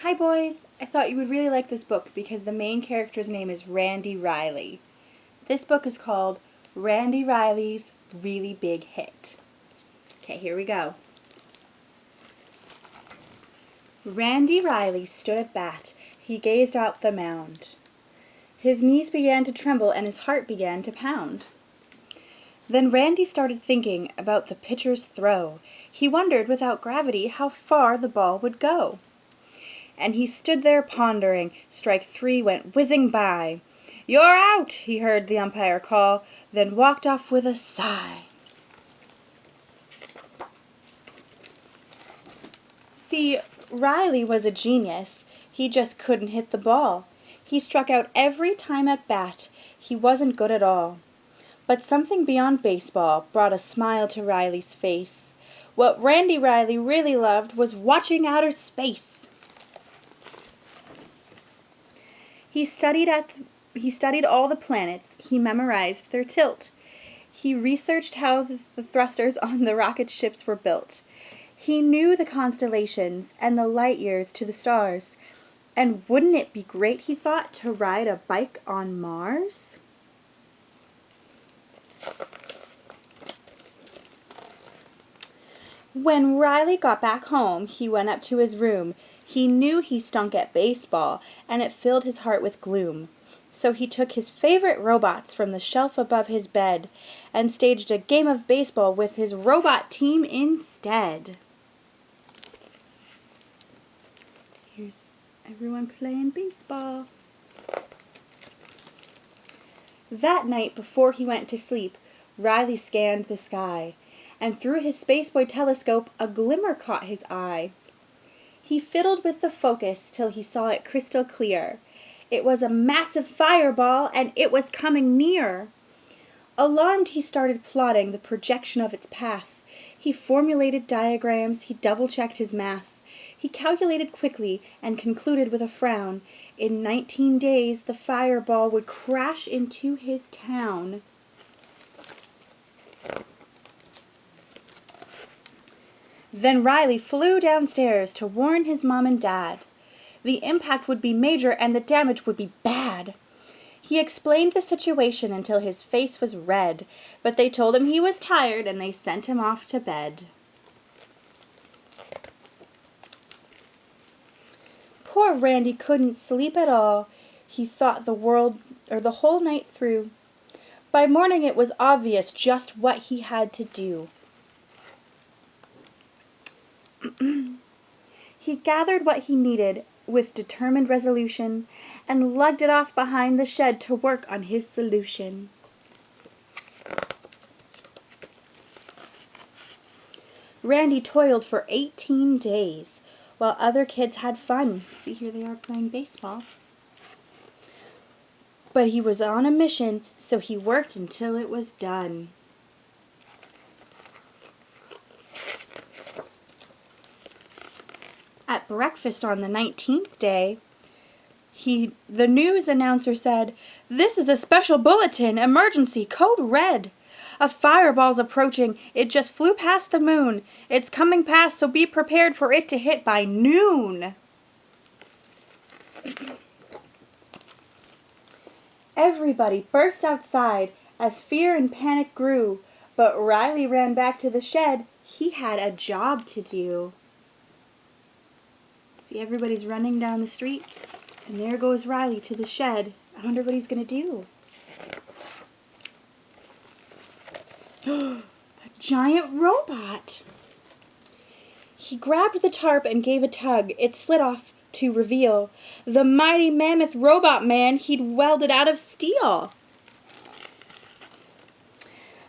Hi boys! I thought you would really like this book because the main character's name is Randy Riley. This book is called Randy Riley's Really Big Hit. Okay, here we go. Randy Riley stood at bat. He gazed out the mound. His knees began to tremble and his heart began to pound. Then Randy started thinking about the pitcher's throw. He wondered without gravity how far the ball would go. And he stood there pondering. Strike three went whizzing by. "You're out!" he heard the umpire call, then walked off with a sigh. See, Riley was a genius. He just couldn't hit the ball. He struck out every time at bat. He wasn't good at all. But something beyond baseball brought a smile to Riley's face. What Randy Riley really loved was watching outer space. He studied all the planets. He memorized their tilt. He researched how the thrusters on the rocket ships were built. He knew the constellations and the light years to the stars. And wouldn't it be great, he thought, to ride a bike on Mars? When Riley got back home, he went up to his room. He knew he stunk at baseball, and it filled his heart with gloom. So he took his favorite robots from the shelf above his bed and staged a game of baseball with his robot team instead. Here's everyone playing baseball. That night, before he went to sleep, Riley scanned the sky, and through his spaceboy telescope a glimmer caught his eye. He fiddled with the focus till he saw it crystal clear. It was a massive fireball, and it was coming near. Alarmed, he started plotting the projection of its path. He formulated diagrams, he double-checked his math. He calculated quickly and concluded with a frown. In 19 days, the fireball would crash into his town. Then Riley flew downstairs to warn his mom and dad. The impact would be major and the damage would be bad. He explained the situation until his face was red, but they told him he was tired and they sent him off to bed. Poor Randy couldn't sleep at all. He thought the whole night through. By morning it was obvious just what he had to do. He gathered what he needed with determined resolution and lugged it off behind the shed to work on his solution. Randy toiled for 18 days while other kids had fun. See, here they are playing baseball. But he was on a mission, so he worked until it was done. At breakfast on the 19th day, the news announcer said, "This is a special bulletin, emergency, code red. A fireball's approaching, it just flew past the moon. It's coming past, so be prepared for it to hit by noon." Everybody burst outside as fear and panic grew, but Riley ran back to the shed. He had a job to do. See, everybody's running down the street, and there goes Riley to the shed. I wonder what he's going to do. A giant robot! He grabbed the tarp and gave a tug. It slid off to reveal the mighty mammoth robot man he'd welded out of steel.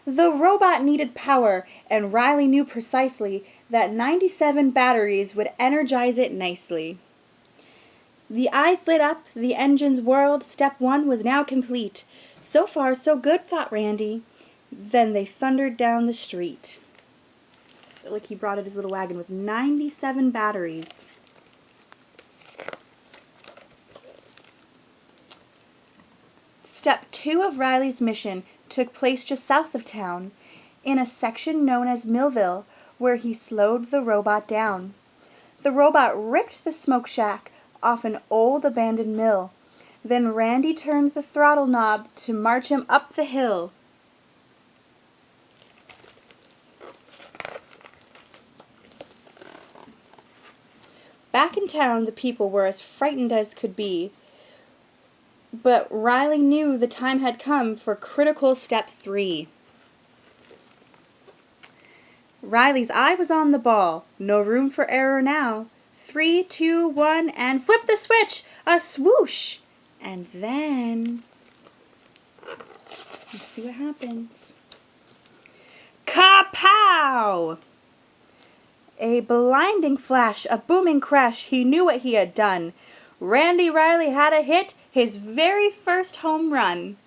The robot needed power, and Riley knew precisely that 97 batteries would energize it nicely. The eyes lit up, the engines whirled, step one was now complete. So far, so good, thought Randy. Then they thundered down the street. So look, he brought his little wagon with 97 batteries. Step 2 of Riley's mission took place just south of town, in a section known as Millville, where he slowed the robot down. The robot ripped the smoke shack off an old abandoned mill. Then Randy turned the throttle knob to march him up the hill. Back in town the people were as frightened as could be, but Riley knew the time had come for critical step 3. Riley's eye was on the ball. No room for error now. 3, 2, 1, and flip the switch! A swoosh! And then... let's see what happens. Kapow! A blinding flash, a booming crash. He knew what he had done. Randy Riley had a hit, his very first home run.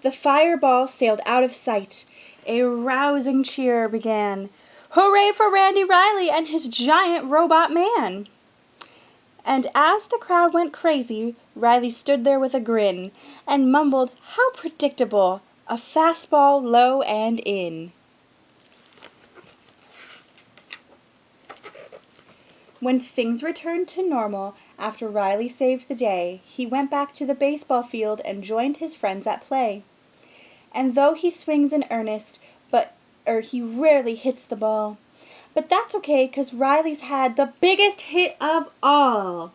The fireball sailed out of sight. A rousing cheer began. Hooray for Randy Riley and his giant robot man! And as the crowd went crazy, Riley stood there with a grin and mumbled, "How predictable! A fastball low and in." When things returned to normal after Riley saved the day, he went back to the baseball field and joined his friends at play. And though he swings in earnest, he rarely hits the ball. But that's okay, 'cause Riley's had the biggest hit of all.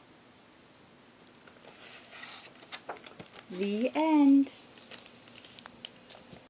The end.